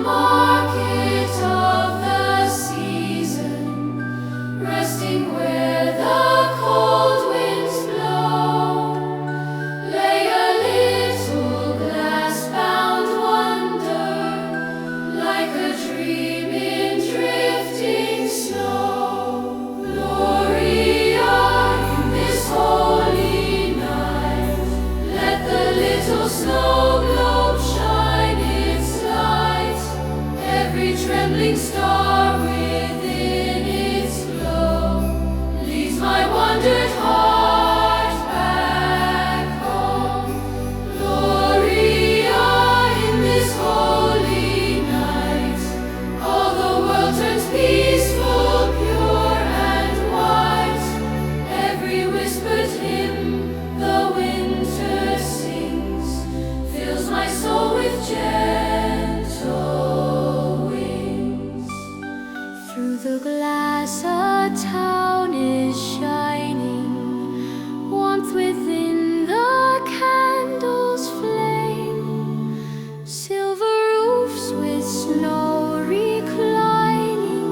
market of the season, resting where the cold winds blow, lay a little glass-bound wonder, like a dream in drifting snow. Gloria in this holy night, let the little snow globe shine its light, every trembling star within its glow leads my wandered heart back home. Gloria in this holy night, all the world turns peaceful, pure and white, every whispered hymn the winter sings fills my soul with gentle wings. Through the glass a town is shining, warmth within the candle's flame, silver roofs with snow reclining,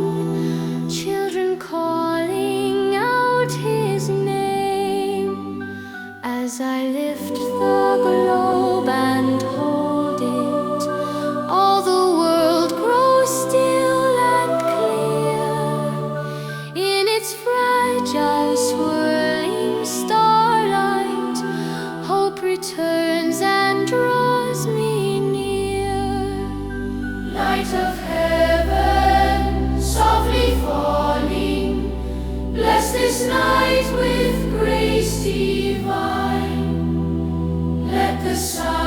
children calling out his name. As I lift the globe and hold it, all the world grows still and clear. In its fragile swirling starlight, hope returns and draws me near. Light of heaven, softly falling, bless this night with grace divine. Let the sun